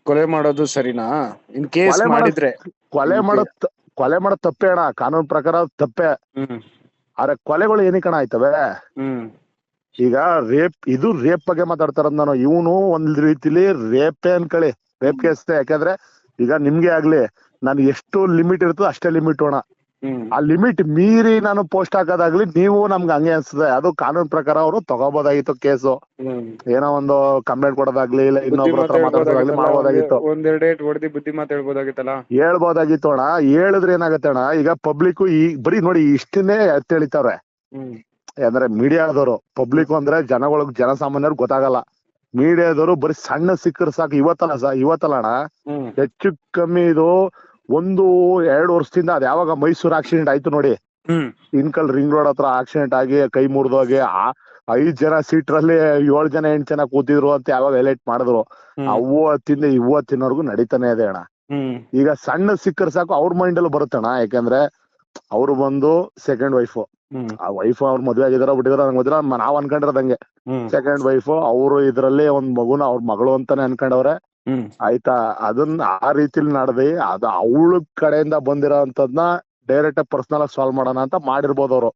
ಕೊಲೆ ಮಾಡೋದು ಸರಿನಾ? ಇನ್ ಕೇಸ್ ಮಾಡಿದ್ರೆ ಕೊಲೆ ಮಾಡೋದ್ ತಪ್ಪೇ ಅಣ್ಣ, ಕಾನೂನು ಪ್ರಕಾರ ತಪ್ಪೇ. ಆದ್ರೆ ಕೊಲೆಗಳು ಏನಕ್ಕಣ ಆಯ್ತವೆ? ಈಗ ಇದು ರೇಪ್ ಬಗ್ಗೆ ಮಾತಾಡ್ತಾರದ್ ನಾನು. ಇವನು ಒಂದ್ ರೀತಿಲಿ ರೇಪೇ ಅನ್ಕಳಿ, ರೇಪ್ ಕೇಸ್. ಯಾಕಂದ್ರೆ ಈಗ ನಿಮ್ಗೆ ಆಗ್ಲಿ, ನಾನು ಎಷ್ಟು ಲಿಮಿಟ್ ಇರ್ತದೋ ಅಷ್ಟೇ ಲಿಮಿಟ್ ಅಣ್ಣ. ಆ ಲಿಮಿಟ್ ಮೀರಿ ನಾನು ಪೋಸ್ಟ್ ಹಾಕೋದಾಗ್ಲಿ ನೀವು ನಮ್ಗೆ ಹಂಗೆ ಅನ್ಸ್ತದೆ. ಅದು ಕಾನೂನು ಪ್ರಕಾರ ಅವರು ತಗೋಬೋದಾಗಿತ್ತು ಕೇಸು. ಏನೋ ಒಂದು ಕಂಪ್ಲೇಂಟ್ ಕೊಡೋದಾಗ್ಲಿ ಇಲ್ಲ ಇನ್ನೊಬ್ರ ಹತ್ರ ಮಾತಾಡೋದಾಗ್ಲಿ ಮಾಡ್ಬೋದಾಗಿತ್ತು. ಒಂದೆರಡು ಏಟ್ ಹೊಡೆದಿ ಬುದ್ಧಿ ಮಾತು ಹೇಳ್ಬೋದಾಗಿತ್ತಲ್ಲ. ಹೇಳ್ಬೋದಾಗಿತ್ತು ಅಣ್ಣ. ಹೇಳಿದ್ರೆ ಏನಾಗತ್ತೆ ಅಣ್ಣ, ಈಗ ಪಬ್ಲಿಕ್ ಈ ಬರೀ ನೋಡಿ ಇಷ್ಟನ್ನೇ ಎತ್ತಿ ಎಳಿತಾವ್ರೆ. ಅಂದ್ರೆ ಮೀಡಿಯಾದವರು ಪಬ್ಲಿಕ್ ಅಂದ್ರೆ ಜನಗಳಿಗೆ ಜನಸಾಮಾನ್ಯರು ಗೊತ್ತಾಗಲ್ಲ. ಮೀಡಿಯಾದವರು ಬರೀ ಸಣ್ಣ ಸಿಕ್ಕರ್ ಸಾಕು. ಇವತ್ತಲ್ಲ ಅಣ್ಣ, ಹೆಚ್ಚು ಕಮ್ಮಿ ಇದು 1-2 ವರ್ಷದಿಂದ ಅದ್ ಯಾವಾಗ ಮೈಸೂರು ಆಕ್ಸಿಡೆಂಟ್ ಆಯ್ತು ನೋಡಿ, ಇನ್ಕಲ್ ರಿಂಗ್ ರೋಡ್ ಹತ್ರ ಆಕ್ಸಿಡೆಂಟ್ ಆಗಿ ಕೈ ಮುರಿದೋಗಿ 5 ಜನ ಸೀಟ್ರಲ್ಲಿ 7 ಜನ 8 ಜನ ಕೂತಿದ್ರು ಅಂತ ಯಾವಾಗ ಹೈಲೈಟ್ ಮಾಡಿದ್ರು, ಅವತ್ತಿಂದ ಇವತ್ತಿನವರೆಗೂ ನಡೀತಾನೆ ಇದೆ ಅಣ್ಣ. ಈಗ ಸಣ್ಣ ಸಿಕ್ಕರ್ ಸಾಕು ಅವ್ರ ಮೈಂಡ್ ಅಲ್ಲಿ ಬರುತ್ತಣ್ಣ. ಯಾಕಂದ್ರೆ ಅವ್ರು ಬಂದು ಸೆಕೆಂಡ್ ವೈಫ್, ಆ ವೈಫ್ ಅವ್ರ ಮದ್ವೆ ಆಗಿದಾರ ಬಿಟ್ಟಿದಾರ ನಂಗೆ ಗೊತ್ತಿಲ್ಲ, ನಾವ್ ಅನ್ಕೊಂಡಿರೋದಂಗೆ ಸೆಕೆಂಡ್ ವೈಫ್. ಅವ್ರು ಇದ್ರಲ್ಲಿ ಒಂದ್ ಮಗುನ ಅವ್ರ ಮಗಳು ಅಂತಾನೆ ಅನ್ಕೊಂಡವ್ರೆ. ಆಯ್ತಾ, ಅದನ್ನ ಆ ರೀತಿಲಿ ನಡೆದಿ ಅದು ಅವಳ ಕಡೆಯಿಂದ ಬಂದಿರೋ ಅಂತದ್ನ ಡೈರೆಕ್ಟ್ ಪರ್ಸನಲ್ ಆಗಿ ಸಾಲ್ವ್ ಮಾಡೋಣ ಅಂತ ಮಾಡಿರ್ಬೋದು ಅವ್ರು.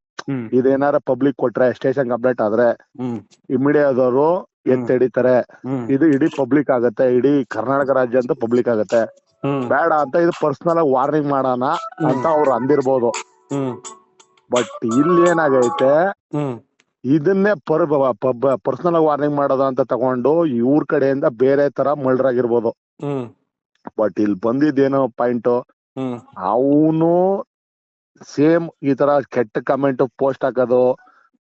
ಇದೇನಾರ ಪಬ್ಲಿಕ್ ಕೊಟ್ರೆ, ಸ್ಟೇಷನ್ ಕಂಪ್ಲೇಂಟ್ ಆದ್ರೆ ಮೀಡಿಯಾದವರು ಎತ್ತಿಡಿತಾರೆ. ಇದು ಇಡೀ ಪಬ್ಲಿಕ್ ಆಗತ್ತೆ, ಇಡೀ ಕರ್ನಾಟಕ ರಾಜ್ಯ ಅಂತ ಪಬ್ಲಿಕ್ ಆಗತ್ತೆ. ಬೇಡ ಅಂತ ಇದು ಪರ್ಸನಲ್ ಆಗಿ ವಾರ್ನಿಂಗ್ ಮಾಡೋಣ ಅಂತ ಅವ್ರು ಅಂದಿರ್ಬೋದು. ಬಟ್ ಇಲ್ಲಿ ಏನಾಗೈತೆ, ಇದನ್ನೇ ಪರ್ಸನಲ್ ಆಗಿ ವಾರ್ನಿಂಗ್ ಮಾಡೋದು ಅಂತ ತಗೊಂಡು ಇವ್ರ ಕಡೆಯಿಂದ ಬೇರೆ ತರ ಮರ್ಡರ್ ಆಗಿರ್ಬೋದು. ಬಟ್ ಇಲ್ಲಿ ಬಂದಿದ್ದೇನೋ ಪಾಯಿಂಟ್, ಅವನು ಸೇಮ್ ಈ ತರ ಕೆಟ್ಟ ಕಮೆಂಟ್ ಪೋಸ್ಟ್ ಹಾಕೋದು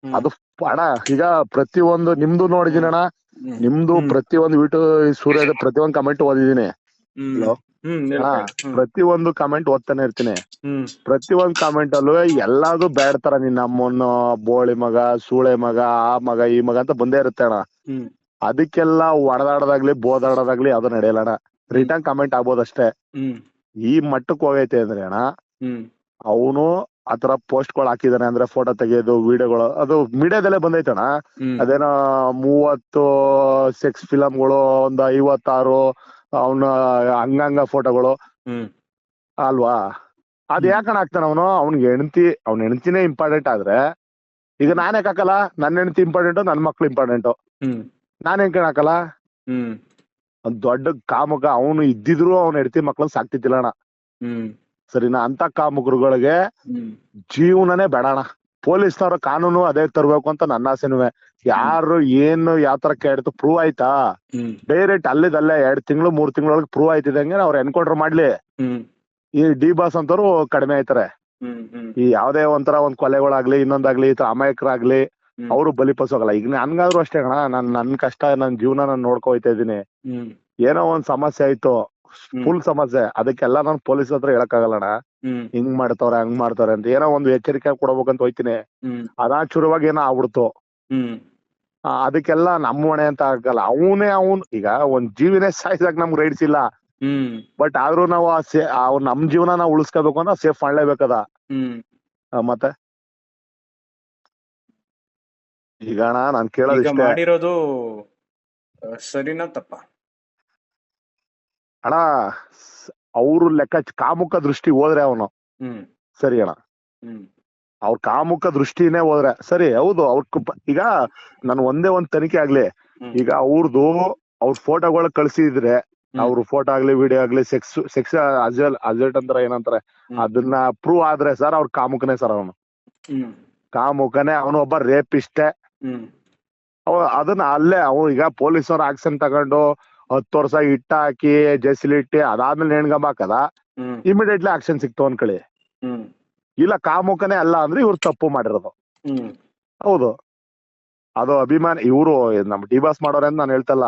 ಅದು ಅಣ್ಣ. ಈಗ ಪ್ರತಿಯೊಂದು ನಿಮ್ದು ನೋಡಿದೀನಿ ಅಣ್ಣ, ನಿಮ್ದು ಪ್ರತಿಯೊಂದು ಸೂರ್ಯದ ಪ್ರತಿಯೊಂದು ಕಮೆಂಟ್ ಓದಿದೀನಿ. ಪ್ರತಿಯೊಂದು ಕಮೆಂಟ್ ಓದ್ತಾನೆ ಇರ್ತೀನಿ. ಪ್ರತಿಯೊಂದು ಕಮೆಂಟ್ ಅಲ್ಲೂ ಎಲ್ಲಾದ್ರು ಬ್ಯಾಡ್ ತರ ನಿನ್ನ ಅಮ್ಮನ ಬೋಳಿ ಮಗ, ಸೂಳೆ ಮಗ, ಆ ಮಗ, ಈ ಮಗ ಅಂತ ಬಂದೇ ಇರುತ್ತೆ ಅಣ್ಣ. ಅದಕ್ಕೆಲ್ಲ ಒಡೆದಾಡೋದಾಗ್ಲಿ ಬೋದಾಡೋದಾಗ್ಲಿ ಅದು ನಡೆಯಲ್ಲ ಅಣ್ಣ. ರಿಟರ್ನ್ ಕಮೆಂಟ್ ಆಗ್ಬೋದಷ್ಟೇ. ಈ ಮಟ್ಟಕ್ಕೆ ಹೋಗೈತೆ ಅಂದ್ರೆ ಅಣ್ಣ, ಅವನು ಆತರ ಪೋಸ್ಟ್ ಗಳು ಹಾಕಿದಾನೆ ಅಂದ್ರೆ ಫೋಟೋ ತೆಗೆಯೋದು, ವಿಡಿಯೋಗಳು, ಅದು ಮೀಡಿಯಾದಲ್ಲೇ ಬಂದೈತಣ್ಣ. ಅದೇನೋ 30 ಸೆಕ್ಸ್ ಫಿಲಮ್ಗಳು, ಒಂದು 56 ಅವನ ಅಂಗಾಂಗ ಫೋಟೋಗಳು ಅಲ್ವಾ. ಅದ್ ಯಾಕಣ ಹಾಕ್ತಾನ ಅವನು? ಅವ್ನ ಹೆಂಡತಿನೇ ಇಂಪಾರ್ಟೆಂಟ್ ಆದ್ರೆ, ಈಗ ನಾನೇ ಹಾಕಲ್ಲ, ನನ್ನ ಹೆಂಡತಿ ಇಂಪಾರ್ಟೆಂಟು, ನನ್ ಮಕ್ಳು ಇಂಪಾರ್ಟೆಂಟು, ನಾನ್ ಹೆಂಗ್ ಹಾಕಲ್ಲ? ಒಂದ್ ದೊಡ್ಡ ಕಾಮುಕ ಅವನು ಇದ್ದಿದ್ರು ಅವ್ನ ಹೆಂಡತಿ ಮಕ್ಳನ್ನ ಸಾಕ್ತಿದ್ದಿಲ್ಲ ಅಣ್ಣ. ಸರಿನಾ? ಅಂತ ಕಾಮುಕರುಗಳಿಗೆ ಜೀವನನೇ ಬೇಡಣ. ಪೊಲೀಸ್ನವ್ರ ಕಾನೂನು ಅದೇ ತರ್ಬೇಕು ಅಂತ ನನ್ನ ಆಸೆನುವೆ. ಯಾರು ಏನು ಯಾವ ತರ ಕೇಳ್ತು ಪ್ರೂವ್ ಆಯ್ತಾ, ಡೈರೆಕ್ಟ್ ಅಲ್ಲಿದಲ್ಲೇ 2 ತಿಂಗಳು 3 ತಿಂಗಳೊಳಗೆ ಪ್ರೂವ್ ಆಯ್ತಿದಂಗೆ ಅವ್ರು ಎನ್ಕೌಂಟರ್ ಮಾಡ್ಲಿ. ಈ ಡಿ ಬಾಸ್ ಅಂತವ್ರು ಕಡಿಮೆ ಆಯ್ತಾರೆ. ಈ ಯಾವ್ದೇ ಒಂದ್ ಕೊಲೆಗಳಾಗ್ಲಿ ಇನ್ನೊಂದಾಗ್ಲಿ ಈ ತರ ಅಮಾಯಕರಾಗ್ಲಿ ಅವರು ಬಲಿಪಸೋಗಲ್ಲ. ಈಗ ನನ್ಗಾದ್ರು ಅಷ್ಟೇ ಅಣ್ಣ, ನನ್ ಕಷ್ಟ, ನನ್ ಜೀವನ ನಾನು ನೋಡ್ಕೊಯ್ತಾ ಇದೀನಿ. ಏನೋ ಒಂದ್ ಸಮಸ್ಯೆ ಆಯ್ತು, ಫುಲ್ ಸಮಸ್ಯೆ, ಅದಕ್ಕೆಲ್ಲ ನಾನು ಪೊಲೀಸ್ ಹತ್ರ ಹೇಳಕ್ಕಾಗಲ್ಲಣ್ಣ. ಹಿಂಗ್ ಮಾಡ್ತವ್ರೆ ಹಂಗ್ ಮಾಡ್ತವ್ರೆ ಅಂತ ಏನೋ ಒಂದು ಎಚ್ಚರಿಕೆ ಕೊಡ್ಬೇಕಂತ ಹೋಯ್ತೀನಿ. ಅದಾಚುರವಾಗಿ ಏನೋ ಆಗ್ಬಿಡ್ತು. ಅದಕ್ಕೆಲ್ಲ ನಮ್ಮ ಹೊಣೆ ಅಂತ ಆಗಲ್ಲ. ಅವನ್ ಈಗ ಒಂದ್ ಜೀವಿನೇ ಸಾಯ್ಸಕ್ ನಮ್ಗೆ ರೈಟ್ಸ್ ಇಲ್ಲ. ಬಟ್ ಆದ್ರೂ ನಾವು ನಮ್ ಜೀವನ ನಾವು ಉಳಿಸ್ಕೋಬೇಕು ಅಂದ್ರೆ ಸೇಫ್ ಮಾಡ್ಲೇಬೇಕದ. ಮತ್ತೆ ಈಗ ಅಣ್ಣ ನಾನ್ ಕೇಳೋದು ಮಾಡಿರೋದು ಸರಿನಾ ತಪ್ಪ ಅಣ್ಣ? ಅವ್ರು ಲೆಕ್ಕ ಕಾಮುಕ ದೃಷ್ಟಿ ಹೋದ್ರೆ ಅವನು ಸರಿ ಅಣ್ಣ. ಅವ್ರ ಕಾಮುಕ ದೃಷ್ಟಿನೇ ಹೋದ್ರೆ ಸರಿ. ಹೌದು, ಈಗ ನಾನು ಒಂದೇ ಒಂದ್ ತನಿಖೆ ಆಗ್ಲಿ, ಈಗ ಅವ್ರ ಫೋಟೋಗಳು ಕಳ್ಸಿದ್ರೆ, ಅವ್ರ ಫೋಟೋ ಆಗ್ಲಿ ವಿಡಿಯೋ ಆಗ್ಲಿ, ಸೆಕ್ಸ್ ಅಸಲ್ಟ್ ಅಂತಾರ ಏನಂತಾರೆ, ಅದನ್ನ ಪ್ರೂವ್ ಆದ್ರೆ ಸರ್ ಅವ್ರ ಕಾಮುಕನೇ ಸರ್. ಅವನು ಕಾಮುಕನೇ, ಅವನು ಒಬ್ಬ ರೇಪಿಸ್ಟೇ. ಅದನ್ನ ಅಲ್ಲೇ ಈಗ ಪೊಲೀಸವ್ರ ಆಕ್ಷನ್ ತಗೊಂಡು 10 ವರ್ಷ ಹಾಕಿ ಜೈಸಲ್ಲಿ ಇಟ್ಟಿ ಅದಾದ್ಮೇಲೆ ನೇಣ್ಗಂಬ ಹಾಕದ, ಇಮಿಡಿಯೇಟ್ಲಿ ಆಕ್ಷನ್ ಸಿಕ್ತು ಅನ್ಕಳಿ. ಇಲ್ಲ ಕಾಮುಕನೇ ಅಲ್ಲ ಅಂದ್ರೆ ಇವ್ರು ತಪ್ಪು ಮಾಡಿರೋದು. ಹೌದು, ಅದು ಅಭಿಮಾನಿ. ಇವ್ರು ನಮ್ ಡಿಬಾಸ್ ಮಾಡೋರೆ ಅಂತ ನಾನು ಹೇಳ್ತಲ್ಲ.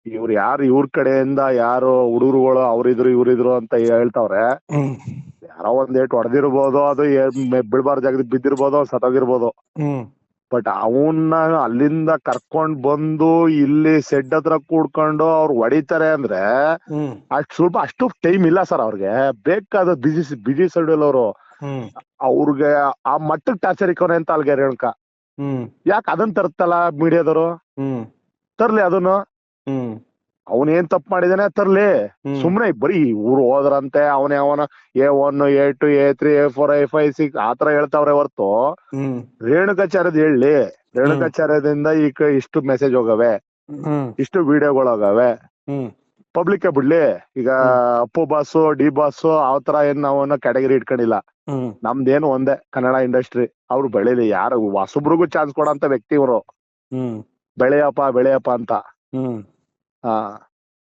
ಇವ್ರು ಯಾರು ಇವ್ರ ಕಡೆಯಿಂದ ಯಾರು ಹುಡುಗರುಗಳು ಅವ್ರಿದ್ರು ಇವ್ರಿದ್ರು ಅಂತ ಹೇಳ್ತಾವ್ರೆ. ಯಾರೋ ಒಂದ್ ಏಟ್ ಹೊಡೆದಿರ್ಬೋದು, ಅದು ಬಿಳ್ಬಾರ್ದು ಜಾಗದಲ್ಲಿ ಬಿದ್ದಿರ್ಬೋದು, ಸತ್ತೋಗಿರ್ಬೋದು. ಬಟ್ ಅವನ್ನ ಅಲ್ಲಿಂದ ಕರ್ಕೊಂಡ್ ಬಂದು ಇಲ್ಲಿ ಸೆಡ್ ಹತ್ರ ಕೂಡ್ಕೊಂಡು ಅವ್ರು ಹೊಡಿತಾರೆ ಅಂದ್ರೆ ಅಷ್ಟು ಟೈಮ್ ಇಲ್ಲ ಸರ್ ಅವ್ರಿಗೆ. ಬೇಕಾದ ಬಿಜಿ ಶೆಡ್ಯೂಲ್ ಅವರು. ಅವ್ರಿಗೆ ಆ ಮಟ್ಟಕ್ಕೆ ಟಾರ್ಚರ್ ಇಕ್ಕವ್ರೆ ಅಂತ ಅಲ್ಗೆ ರೇಣುಕ. ಯಾಕೆ ಅದನ್ನ ತರ್ತಲ್ಲ ಮೀಡಿಯಾದವರು? ತರ್ಲಿ ಅದನ್ನು. ಅವನೇನ್ ತಪ್ಪು ಮಾಡಿದಾನೆ ತರ್ಲಿ. ಸುಮ್ನೆ ಬರೀ ಊರು ಹೋದ್ರಂತೆ ಅವನ A1 A2 A3 A4 A5 A6 ಆತರ ಹೇಳ್ತಾವ್ರೆ ಹೊರ್ತು ರೇಣುಕಾಚಾರ್ಯದ್ ಹೇಳಿ. ರೇಣುಕಾಚಾರ್ಯದಿಂದ ಈಗ ಇಷ್ಟು ಮೆಸೇಜ್ ಹೋಗವೆ, ಇಷ್ಟು ವಿಡಿಯೋಗಳು ಹೋಗವೆ, ಪಬ್ಲಿಕ್ ಬಿಡ್ಲಿ. ಈಗ ಅಪ್ಪು ಬಾಸು ಡಿ ಬಾಸು ಆತರ ಏನ್ ನಾವನ್ನ ಕ್ಯಾಟಗರಿ ಇಟ್ಕೊಂಡಿಲ್ಲ. ಹ್ಮ್ ನಮ್ದೇನು ಒಂದೇ ಕನ್ನಡ ಇಂಡಸ್ಟ್ರಿ. ಅವ್ರು ಬೆಳಿಲಿ, ಯಾರು ಹೊಸಬ್ರಿಗೂ ಚಾನ್ಸ್ ಕೊಡಂತ ವ್ಯಕ್ತಿ ಇವರು. ಹ್ಮ್ ಬೆಳೆಯಪ್ಪ ಅಂತ. ಹ್ಮ್ ಆ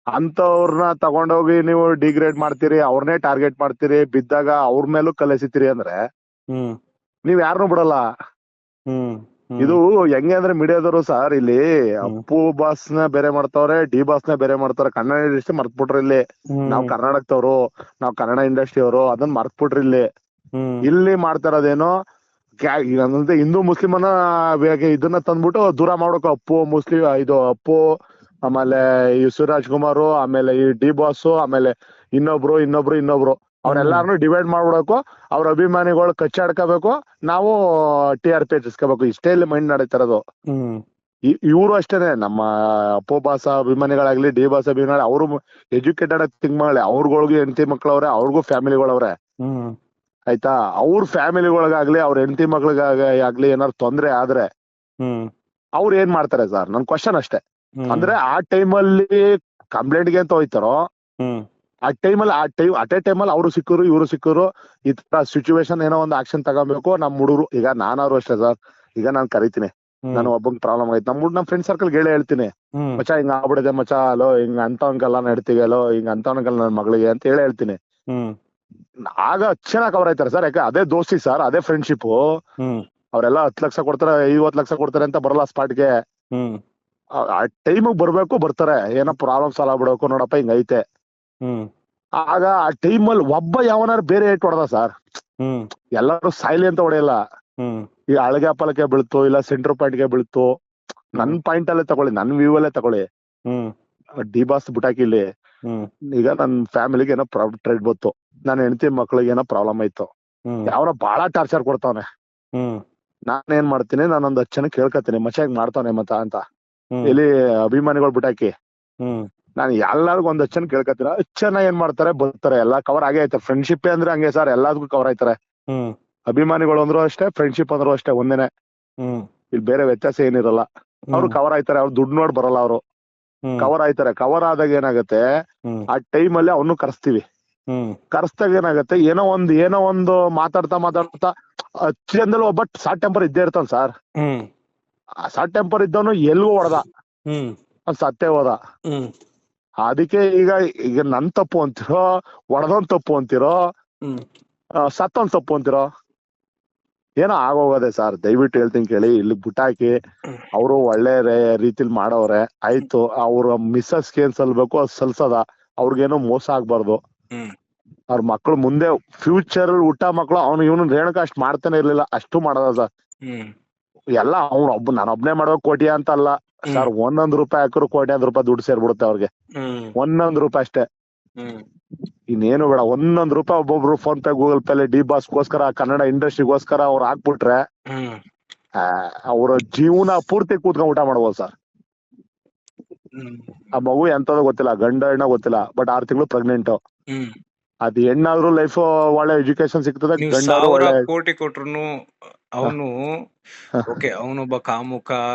ಅಂತವ್ರನ್ನ ತಗೊಂಡೋಗಿ ನೀವು ಡಿಗ್ರೇಡ್ ಮಾಡ್ತೀರಿ, ಅವ್ರನ್ನೇ ಟಾರ್ಗೆಟ್ ಮಾಡ್ತೀರಿ, ಬಿದ್ದಾಗ ಅವ್ರ ಮೇಲೂ ಕಲೆಸಿತೀರಿ ಅಂದ್ರೆ ಹ್ಮ್ ನೀವ್ ಯಾರನ್ನೂ ಬಿಡಲ್ಲ. ಹ್ಮ್ ಇದು ಹೆಂಗೆ ಅಂದ್ರೆ ಮೀಡಿಯಾದವರು ಸರ್ ಇಲ್ಲಿ ಹ್ಮ್ ಅಪ್ಪು ಬಾಸ್ ನ ಬೇರೆ ಮಾಡ್ತಾವ್ರೆ, ಡಿ ಬಾಸ್ ನ ಬೇರೆ ಮಾಡ್ತಾರೆ. ಕನ್ನಡ ಇಂಡಸ್ಟ್ರಿ ಮರ್ತ್ಬಿಟ್ರಿ ಇಲ್ಲಿ. ನಾವ್ ಕರ್ನಾಟಕದವ್ರು, ನಾವ್ ಕನ್ನಡ ಇಂಡಸ್ಟ್ರಿ ಅವರು, ಅದನ್ನ ಮರ್ತ್ಬಿಟ್ರಿ ಇಲ್ಲಿ. ಇಲ್ಲಿ ಮಾಡ್ತಾ ಇರೋದೇನೋ ಅಂದ್ರೆ ಹಿಂದೂ ಮುಸ್ಲಿಮನ ಇದನ್ನ ತಂದ್ಬಿಟ್ಟು ದೂರ ಮಾಡ್ಬೇಕು. ಅಪ್ಪು ಮುಸ್ಲಿಂ, ಇದು ಅಪ್ಪು, ಆಮೇಲೆ ಈ ಶಿವರಾಜ್ ಕುಮಾರ್, ಆಮೇಲೆ ಈ ಡಿ ಬಾಸ್, ಆಮೇಲೆ ಇನ್ನೊಬ್ರು ಅವ್ರೆಲ್ಲಾರನು ಡಿವೈಡ್ ಮಾಡ್ಬಿಡಬೇಕು. ಅವ್ರ ಅಭಿಮಾನಿಗಳು ಕಚ್ಚಾಡ್ಕೋಬೇಕು, ನಾವು TRP ಹೆಚ್ಚಿಸ್ಕೋಬೇಕು. ಇಷ್ಟೇ ಇಲ್ಲಿ ಮೈಂಡ್ ನಡೀತಾ ಇರೋದು. ಇವರು ಅಷ್ಟೇನೆ, ನಮ್ಮ ಅಪ್ಪು ಬಾಸ ಅಭಿಮಾನಿಗಳಾಗ್ಲಿ, ಡಿ ಬಾಸ್ ಅಭಿಮಾನಿಗಳು, ಅವರು ಎಜುಕೇಟೆಡ್ ಥಿಂಕ್ ಮಾಡಲಿ. ಅವ್ರಗಳಿಗೆ ಹೆಂಡತಿ ಮಕ್ಳವ್ರೆ, ಅವ್ರಿಗೂ ಫ್ಯಾಮಿಲಿಗಳವ್ರೆ. ಆಯ್ತಾ, ಅವ್ರ ಫ್ಯಾಮಿಲಿಗಳಿಗಾಗ್ಲಿ ಅವ್ರ ಹೆಂಡತಿ ಮಕ್ಳಿಗಾಗ್ಲಿ ಏನಾದ್ರು ತೊಂದ್ರೆ ಆದ್ರೆ ಅವ್ರು ಏನ್ ಮಾಡ್ತಾರೆ ಸರ್? ನನ್ ಕ್ವಶನ್ ಅಷ್ಟೇ. ಅಂದ್ರೆ ಆ ಟೈಮಲ್ಲಿ ಕಂಪ್ಲೇಂಟ್ಗೆ ಅಂತ ಹೋಯ್ತಾರೋ, ಆ ಟೈಮಲ್ಲಿ ಅಟ್ ಎ ಟೈಮಲ್ಲಿ ಅವ್ರು ಸಿಕ್ಕರು, ಇವ್ರು ಸಿಕ್ಕರು, ಈ ತರ ಸಿಚುವೇಶನ್ ಏನೋ ಒಂದು ಆಕ್ಷನ್ ತಗೋಬೇಕು. ನಮ್ ಹುಡುಗರು ಈಗ ನಾನಾದ್ರು ಅಷ್ಟೇ ಸರ್. ಈಗ ನಾನ್ ಕರಿತೀನಿ, ನಾನು ಒಬ್ಬಂಗ್ ಪ್ರಾಬ್ಲಮ್ ಆಯ್ತು, ನಮ್ ಫ್ರೆಂಡ್ ಸರ್ಕಲ್ ಹೇಳ್ತೀನಿ, ಮಚ್ಚ ಹಿಂಗ ಆಗ್ಬಿಡಿದೆ ಮಚ್ಚ, ಅಲೋ ಹಿಂಗ ಅಂತವನ್ಗೆಲ್ಲ ನಡ್ತೀವಿ, ಅಲೋ ಹಿಂಗ ಅಂತವನ್ಗೆಲ್ಲ ನನ್ ಮಗಳಿಗೆ ಅಂತ ಹೇಳ್ತೀನಿ. ಆಗ ಚೆನ್ನಾಗಿ ಕವರ್ ಆಯ್ತಾರೆ ಸರ್. ಯಾಕೆ ಅದೇ ದೋಸ್ತಿ ಸರ್, ಅದೇ ಫ್ರೆಂಡ್ಶಿಪ್. ಅವರೆಲ್ಲ 10 ಲಕ್ಷ ಕೊಡ್ತಾರೆ, 50 ಲಕ್ಷ ಕೊಡ್ತಾರೆ ಅಂತ ಬರಲ್ಲ ಸ್ಪಾಟ್ಗೆ. ಆ ಟೈಮಿಗೆ ಬರ್ಬೇಕು, ಬರ್ತಾರೆ. ಏನೋ ಪ್ರಾಬ್ಲಮ್ ಸಾಲ್ವ್ ಆಗ್ಬಿಡ್ಬೇಕು, ನೋಡಪ್ಪ ಹಿಂಗೈತೆ. ಆಗ ಆ ಟೈಮಲ್ಲಿ ಒಬ್ಬ ಯಾವನಾರು ಬೇರೆ ಏಟ್ ಹೊಡೆದ ಸರ್, ಎಲ್ಲರೂ ಸಾಯ್ಲಿ ಅಂತ ಹೊಡೆಯಲ್ಲ. ಈ ಅಳಗೆ ಪಲಕೆ ಬೀಳ್ತು, ಇಲ್ಲ ಸೆಂಟ್ರ್ ಪಾಯಿಂಟ್ಗೆ ಬೀಳ್ತು. ನನ್ ಪಾಯಿಂಟ್ ಅಲ್ಲೇ ತಗೊಳ್ಳಿ, ನನ್ ವ್ಯೂ ಅಲ್ಲೇ ತಗೊಳ್ಳಿ. ಡಿ ಬಾಸ್ ಬುಟಾಕಿಲಿ ಈಗ ನನ್ ಫ್ಯಾಮಿಲಿಗೆ ಏನೋ ಟ್ರೇಡ್ ಬಂತು, ನನ್ನ ಹೆಂಡತಿ ಮಕ್ಳಿಗೆ ಏನೋ ಪ್ರಾಬ್ಲಮ್ ಆಯ್ತು, ಯಾವನ ಬಾಳ ಟಾರ್ಚರ್ ಕೊಡ್ತಾವನೆ. ನಾನ್ ಏನ್ ಮಾಡ್ತೀನಿ, ನಾನೊಂದ್ 10 ಜನ ಕೇಳ್ಕತೀನಿ, ಮಚ್ಚ ಹೆಂಗ್ ಮಾಡ್ತಾನೆ ಮತ್ತ ಅಂತ. ಇಲ್ಲಿ ಅಭಿಮಾನಿಗಳು ಬಿಟಾಕಿ ನಾನು ಎಲ್ಲಾರ್ಗು ಒಂದ್ 10 ಜನ ಕೇಳ್ಕತೀನಿ. 10 ಜನ ಏನ್ ಮಾಡ್ತಾರೆ, ಬರ್ತಾರೆ, ಎಲ್ಲಾ ಕವರ್ ಆಗೇ ಆಯ್ತಾರೆ. ಫ್ರೆಂಡ್ಶಿಪ್ ಅಂದ್ರೆ ಹಂಗೆ ಸರ್, ಎಲ್ಲದಕ್ಕೂ ಕವರ್ ಆಯ್ತಾರೆ. ಅಭಿಮಾನಿಗಳು ಅಂದ್ರು ಅಷ್ಟೇ, ಫ್ರೆಂಡ್ಶಿಪ್ ಅಂದ್ರು ಅಷ್ಟೇ, ಒಂದೇನೆ. ಇಲ್ಲಿ ಬೇರೆ ವ್ಯತ್ಯಾಸ ಏನಿರಲ್ಲ. ಅವ್ರು ಕವರ್ ಆಯ್ತಾರೆ, ಅವ್ರು ದುಡ್ಡು ನೋಡ್ ಬರಲ್ಲ, ಅವರು ಕವರ್ ಆಯ್ತಾರೆ. ಕವರ್ ಆದಾಗ ಏನಾಗತ್ತೆ, ಆ ಟೈಮಲ್ಲಿ ಅವನು ಕರೆಸ್ತೀವಿ. ಕರೆಸ್ದಾಗ ಏನಾಗತ್ತೆ, ಏನೋ ಒಂದು ಮಾತಾಡ್ತಾ 10 ಜನದಲ್ಲಿ ಒಬ್ಬ ಶಾರ್ಟ್ ಟೆಂಪರ್ ಇದ್ದೇ ಇರ್ತಾನ ಸರ್. ಆ ಶಾರ್ಟ್ ಟೆಂಪರ್ ಇದ್ದವನು ಎಲ್ಗೂ ಹೊಡೆದ, ಸತ್ತೇ ಹೋದ. ಅದಕ್ಕೆ ಈಗ ನನ್ ತಪ್ಪು ಅಂತಿರೋ, ಹೊಡೆದವನ್ ತಪ್ಪು ಅಂತಿರೋ, ಸತ್ತವನ್ ತಪ್ಪು ಅಂತಿರೋ, ಏನೋ ಆಗೋಗದೆ ಸರ್. ದಯವಿಟ್ಟು ಹೇಳ್ತೀನಿ ಕೇಳಿ, ಇಲ್ಲಿ ಬುಟಾಕಿ ಅವರು ಒಳ್ಳೆ ರೀತಿಲಿ ಮಾಡವ್ರೆ, ಆಯ್ತು. ಅವ್ರ ಮಿಸ್ಸಸ್ಗೆ ಏನ್ ಸಲ್ಬೇಕು ಅದು ಸಲ್ಸದ. ಅವ್ರಿಗೇನೋ ಮೋಸ ಆಗ್ಬಾರ್ದು. ಅವ್ರ ಮಕ್ಳು ಮುಂದೆ ಫ್ಯೂಚರ್ ಊಟ ಮಕ್ಳು ಇವನು ರೇಣುಕ ಅಷ್ಟ್ ಮಾಡ್ತಾನೆ ಇರ್ಲಿಲ್ಲ, ಅಷ್ಟು ಮಾಡದ ಸರ್. ಎಲ್ಲ ನಾನೊಬ್ನೇ ಮಾಡ್ಬೇಕು ಕೋಟಿ ಅಂತ ಅಲ್ಲ ಸರ್. 1 ರೂಪಾಯಿ ಹಾಕಿದ್ರು ₹1,000,000 ದುಡ್ಡು ಸೇರ್ಬಿಡುತ್ತೆ ಅವ್ರಿಗೆ. 1 ರೂಪಾಯಿ ಅಷ್ಟೇ, ಇನ್ನೇನು ಬೇಡ. 1 ರೂಪಾಯಿ ಒಬ್ಬೊಬ್ರು PhonePe, Google Pay, D ಬಾಸ್ಗೋಸ್ಕರ, ಕನ್ನಡ ಇಂಡಸ್ಟ್ರಿಗೋಸ್ಕರ ಅವ್ರು ಹಾಕ್ಬಿಟ್ರೆ ಅವ್ರ ಜೀವನ ಪೂರ್ತಿ ಕೂತ್ಕೊಂಡ್ ಊಟ ಮಾಡ್ಬೋದು ಸರ್. ಆ ಮಗು ಎಂತದೋ ಗೊತ್ತಿಲ್ಲ, ಗಂಡ ಹೆಣ್ಣ ಗೊತ್ತಿಲ್ಲ, ಬಟ್ 6 ತಿಂಗಳು ಪ್ರೆಗ್ನೆಂಟ್. ಅದ್ ಹೆಣ್ಣಾದ್ರೂ ಲೈಫ್ ಒಳ್ಳೆ ಎಜುಕೇಶನ್ ಸಿಗ್ತದೆ, ಗಂಡಾದ್ರೂ ಒಳ್ಳೆ ಕೋಟಿ ಕೊಟ್ರು ಅವನು ಓಕೆ, ಅವನೊಬ್ಬ ಕಾಮುಕ,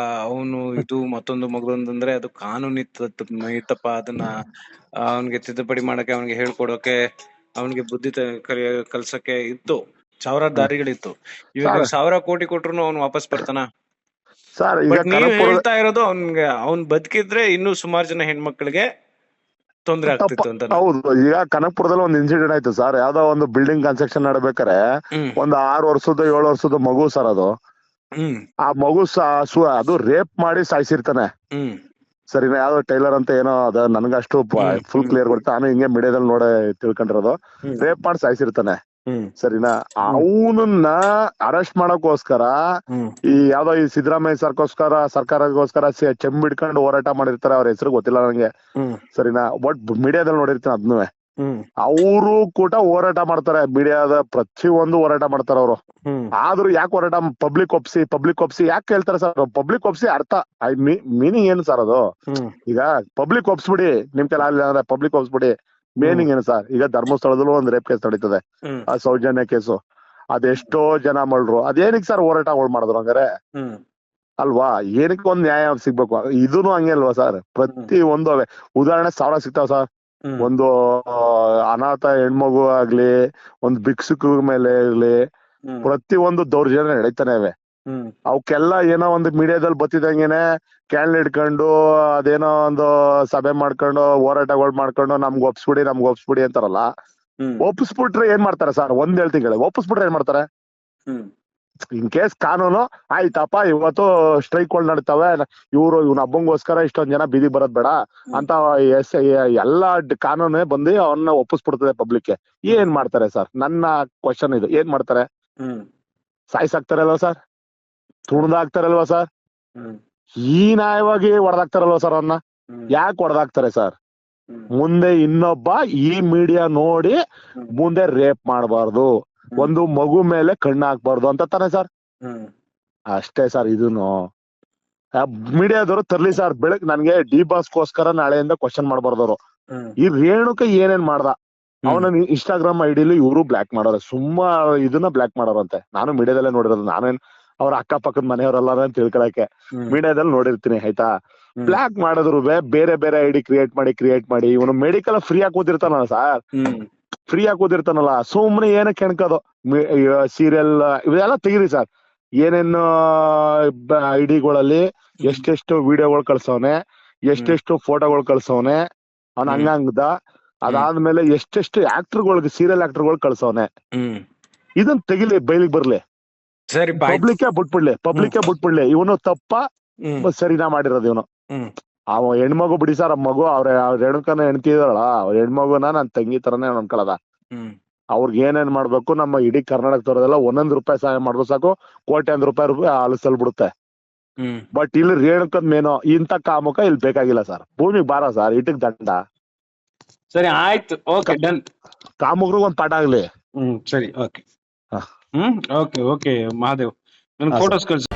ಅವನು ಇದು ಮತ್ತೊಂದು ಮಗದೊಂದಂದ್ರೆ ಅದು ಕಾನೂನು ಇತ್ತಪ್ಪ. ಅದನ್ನ ಅವನ್ಗೆ ತಿದ್ದುಪಡಿ ಮಾಡಕ್ಕೆ, ಅವನಿಗೆ ಹೇಳ್ಕೊಡೋಕೆ, ಅವನಿಗೆ ಬುದ್ಧಿ ಕಲ್ಸಕ್ಕೆ ಇತ್ತು, ಸಾವಿರಾರು ದಾರಿಗಳಿತ್ತು. ಇವಾಗ 1000 ಕೋಟಿ ಕೊಟ್ರು ಅವ್ನು ವಾಪಸ್ ಬರ್ತಾನ ಸರ್? ಬಟ್ ನೀವ್ ಹೇಳ್ತಾ ಇರೋದು ಅವ್ನ್ ಬದುಕಿದ್ರೆ ಇನ್ನೂ ಸುಮಾರು ಜನ ಹೆಣ್ಮಕ್ಳಿಗೆ ತೊಂದ್ರೆ ಆಗ್ತಿತ್ತು ಅಂತ. ಹೌದು. ಈಗ ಕನಕಪುರದಲ್ಲಿ ಒಂದು ಇನ್ಸಿಡೆಂಟ್ ಆಯ್ತು ಸರ್. ಯಾವ್ದೋ ಒಂದು ಬಿಲ್ಡಿಂಗ್ ಕನ್ಸ್ಟ್ರಕ್ಷನ್ ನಡ್ಬೇಕಾರೆ ಒಂದು 6 ವರ್ಷದ 7 ವರ್ಷದ ಮಗು ಸರ್. ಅದು ಆ ಮಗು ಅದು ರೇಪ್ ಮಾಡಿ ಸಾಯಿಸಿರ್ತಾನೆ. ಸರಿನಾ? ಯಾವ್ದೋ ಟೈಲರ್ ಅಂತ ಏನೋ, ಅದ ನನ್ಗಷ್ಟು ಫುಲ್ ಕ್ಲಿಯರ್ ಗೊತ್ತಾ. ನಾನು ಹಿಂಗೆ ಮೀಡಿಯಾದಲ್ಲಿ ನೋಡೇ ತಿಳ್ಕೊಂಡಿರೋದು. ರೇಪ್ ಮಾಡಿ ಸಾಯಿಸಿರ್ತಾನೆ, ಸರಿನಾ? ಅವನನ್ನ ಅರೆಸ್ಟ್ ಮಾಡಕ್ಕೋಸ್ಕರ ಈ ಯಾವ್ದೋ ಈ ಸಿದ್ದರಾಮಯ್ಯ ಸರ್ಕಾರಕ್ಕೋಸ್ಕರ ಚೆಂಬಿಡ್ಕೊಂಡು ಹೋರಾಟ ಮಾಡಿರ್ತಾರೆ. ಅವ್ರ ಹೆಸರು ಗೊತ್ತಿಲ್ಲ ನಂಗೆ, ಸರಿನಾ? ಬಟ್ ಮೀಡಿಯಾದಲ್ಲಿ ನೋಡಿರ್ತೀನಿ ಅದನ್ನು. ಅವರು ಕೂಡ ಹೋರಾಟ ಮಾಡ್ತಾರೆ, ಮೀಡಿಯಾದ ಪ್ರತಿಯೊಂದು ಹೋರಾಟ ಮಾಡ್ತಾರೆ ಅವರು. ಆದ್ರೂ ಯಾಕೆ ಹೋರಾಟ? ಪಬ್ಲಿಕ್ ಒಪ್ಸಿ ಯಾಕೆ ಹೇಳ್ತಾರೆ ಸರ್? ಪಬ್ಲಿಕ್ ಒಪ್ಸಿ ಅರ್ಥ ಮೀನಿಂಗ್ ಏನು ಸರ್ ಅದು? ಈಗ ಪಬ್ಲಿಕ್ ಒಪ್ಸ್ಬಿಡಿ, ನಿಮ್ ಕೆಲ ಅಂದ್ರೆ ಪಬ್ಲಿಕ್ ಒಪ್ಸ್ಬಿಡಿ, ಮೀನಿಂಗ್ ಏನು ಸರ್? ಈಗ ಧರ್ಮಸ್ಥಳದಲ್ಲೂ ಒಂದು ರೇಪ್ ಕೇಸ್ ನಡೀತದೆ, ಆ ಸೌಜನ್ಯ ಕೇಸು. ಅದೆಷ್ಟೋ ಜನ ಮಾಡ್ರು, ಅದೇನಕ್ಕೆ ಸರ್ ಹೋರಾಟಗಳು ಮಾಡಿದ್ರು ಹಂಗಾರೆ? ಅಲ್ವಾ? ಏನಕ್ಕೆ ಒಂದ್ ನ್ಯಾಯ ಸಿಗ್ಬೇಕು. ಇದೂನು ಹಂಗೆ ಅಲ್ವಾ ಸರ್? ಪ್ರತಿ ಒಂದು ಉದಾಹರಣೆ 1000 ಸಿಗ್ತಾವ ಸರ್. ಒಂದು ಅನಾಥ ಹೆಣ್ಮಗು ಆಗ್ಲಿ, ಒಂದು ಭಿಕ್ಷುಕ ಮೇಲೆ ಇರ್ಲಿ, ಪ್ರತಿ ಒಂದು ದೌರ್ಜನ್ಯ ನಡೀತಾನೆ ಇವೆ. ಅವಕ್ಕೆಲ್ಲ ಏನೋ ಒಂದು ಮೀಡಿಯಾದಲ್ಲಿ ಬತ್ತಿದಂಗೆನೆ ಕ್ಯಾನ್ಲ್ ಹಿಡ್ಕೊಂಡು ಅದೇನೋ ಒಂದು ಸಭೆ ಮಾಡ್ಕೊಂಡು ಹೋರಾಟಗಳು ಮಾಡ್ಕೊಂಡು ನಮ್ಗೆ ಒಪ್ಸ್ಬಿಡಿ ಅಂತಾರಲ್ಲ. ಒಪ್ಪಿಸ್ಬಿಟ್ರೆ ಏನ್ ಮಾಡ್ತಾರೆ ಸರ್? ಒಂದ್ ಹೇಳ್ತೀನಿ, ಒಪ್ಪಿಸ್ಬಿಟ್ರೆ ಏನ್ ಮಾಡ್ತಾರೆ? ಇನ್ ಕೇಸ್ ಕಾನೂನು ಆಯ್ತಪ್ಪ, ಇವತ್ತು ಸ್ಟ್ರೈಕ್ಗಳು ನಡೀತಾವೆ, ಇವ್ನ ಹಬ್ಬಂಗೋಸ್ಕರ ಇಷ್ಟೊಂದ್ ಜನ ಬೀದಿ ಬರೋದ್ ಬೇಡ ಅಂತ ಎಲ್ಲಾ ಕಾನೂನೇ ಬಂದು ಅವನ್ನ ಒಪ್ಪಿಸ್ಬಿಡ್ತದೆ ಪಬ್ಲಿಕ್. ಏನ್ ಮಾಡ್ತಾರೆ ಸರ್? ನನ್ನ ಕ್ವಶನ್ ಇದು. ಏನ್ ಮಾಡ್ತಾರೆ? ಸಾಯ್ಸಾಕ್ತಾರಲ್ವಾ ಸರ್? ತುಣ್ದಾಕ್ತಾರಲ್ವಾ ಸರ್? ಹೀನಾಯವಾಗಿ ಹೊಡೆದಾಕ್ತಾರಲ್ವಾ ಸರ್ ಅವನ್ನ? ಯಾಕೆ ಹೊಡೆದಾಕ್ತಾರೆ ಸರ್? ಮುಂದೆ ಇನ್ನೊಬ್ಬ ಈ ಮೀಡಿಯಾ ನೋಡಿ ಮುಂದೆ ರೇಪ್ ಮಾಡಬಾರ್ದು, ಒಂದು ಮಗು ಮೇಲೆ ಕಣ್ಣು ಹಾಕ್ಬಾರ್ದು ಅಂತ ತಾನೆ ಸರ್? ಅಷ್ಟೇ ಸರ್. ಇದನ್ನು ಮೀಡಿಯಾದವರು ತರ್ಲಿ ಸರ್. ನನ್ಗೆ ಡಿಬಾಸ್ಗೋಸ್ಕರ ನಾಳೆಯಿಂದ ಕ್ವಶನ್ ಮಾಡ್ಬಾರ್ದವ್ರು. ಈ ರೇಣುಕ ಏನೇನ್ ಮಾಡ್ದ? ಅವನ ಇನ್ಸ್ಟಾಗ್ರಾಮ್ ಐಡಿಲಿ ಇವರು ಬ್ಲಾಕ್ ಮಾಡೋರೆ, ಇದನ್ನ ಬ್ಲಾಕ್ ಮಾಡೋರಂತೆ. ನಾನು ಮೀಡಿಯಾದಲ್ಲೇ ನೋಡಿರೋದು. ನಾನೇನ್ ಅವ್ರ ಅಕ್ಕಪಕ್ಕದ ಮನೆಯವರಲ್ಲ ಅಂತ ತಿಳ್ಕೊಳಕ್ಕೆ ಮೀಡಿಯಾದಲ್ಲಿ ನೋಡಿರ್ತೀನಿ, ಆಯ್ತಾ? ಬ್ಲಾಕ್ ಮಾಡಿದ್ರು ಬೇರೆ ಬೇರೆ ಐಡಿ ಕ್ರಿಯೇಟ್ ಮಾಡಿ ಇವನು ಮೆಡಿಕಲ್ ಫ್ರೀ ಆಗಿ ಓದಿರ್ತಾನಲ್ಲ ಸರ್, ಫ್ರೀ ಆಗಿ ಓದಿರ್ತಾನಲ್ಲ, ಸುಮ್ನೆ ಏನಕ್ಕೆ ಕೆಣ್ಕೋದು? ಸೀರಿಯಲ್ ಇವೆಲ್ಲ ತೆಗೀರಿ ಸರ್. ಏನೇನು ಐಡಿಗಳಲ್ಲಿ ಎಷ್ಟೆಷ್ಟು ವಿಡಿಯೋಗಳು ಕಳ್ಸವನೆ, ಎಷ್ಟೆಷ್ಟು ಫೋಟೋಗಳು ಕಳ್ಸವನೆ, ಅವ್ನ ಹಂಗಂಗದ. ಅದಾದ್ಮೇಲೆ ಎಷ್ಟೆಷ್ಟು ಆಕ್ಟರ್ಗಳಿಗೆ, ಸೀರಿಯಲ್ ಆಕ್ಟರ್ಗಳು ಕಳ್ಸವನೆ. ಇದನ್ ತೆಗಿಲಿ, ಬಯಲಿಗೆ ಬರ್ಲಿ, ಪಬ್ಲಿಕ್ ಬಿಟ್ಬಿಡ್ಲಿ. ಇವನು ತಪ್ಪ ಸರಿನಾ ಮಾಡಿರೋದು ಇವನು. ಅವ ಹೆಣ್ಮಗು ಬಿಡಿ ಸರ್, ಮಗು ಅವ್ರ ರೇಣುಕನ ಹೆಣ್ತಿ ಇದಾಳಲ್ಲ, ಅವ್ರ ಹೆಣ್ಮಗುನ ನನ್ ತಂಗಿ ತರನೇ ಅನ್ಕೊಳದ. ಅವ್ರಿಗೆ ಏನೇನ್ ಮಾಡ್ಬೇಕು, ನಮ್ಮ ಇಡೀ ಕರ್ನಾಟಕದವ್ರದೆಲ್ಲ ₹1 ಸಹಾಯ ಮಾಡಿದ್ರು ಸಾಕು, ಕೋಟ್ಯಾಂತರ ರೂಪಾಯಿ ಆಲಿಸಲ್ ಬಿಡುತ್ತೆ. ಬಟ್ ಇಲ್ಲಿ ರೇಣುಕದ್ ಮೇನೋ ಇಂತ ಕಾಮುಕ ಇಲ್ಲಿ ಬೇಕಾಗಿಲ್ಲ ಸರ್. ಭೂಮಿಗೆ ಬಾರ ಸರ್, ಇಟಕ್ ದಂಡ. ಸರಿ, ಆಯ್ತು, ಓಕೆ, ಡನ್. ಕಾಮುಗ್ರಿಗೆ ಒಂದ್ ಪಾಠ ಆಗ್ಲಿ. ಸರಿ, ಓಕೆ. ಓಕೆ ಮಹಾದೇವ್, ನನ್ ಫೋಟೋಸ್ ಕಳ್ಸಿ.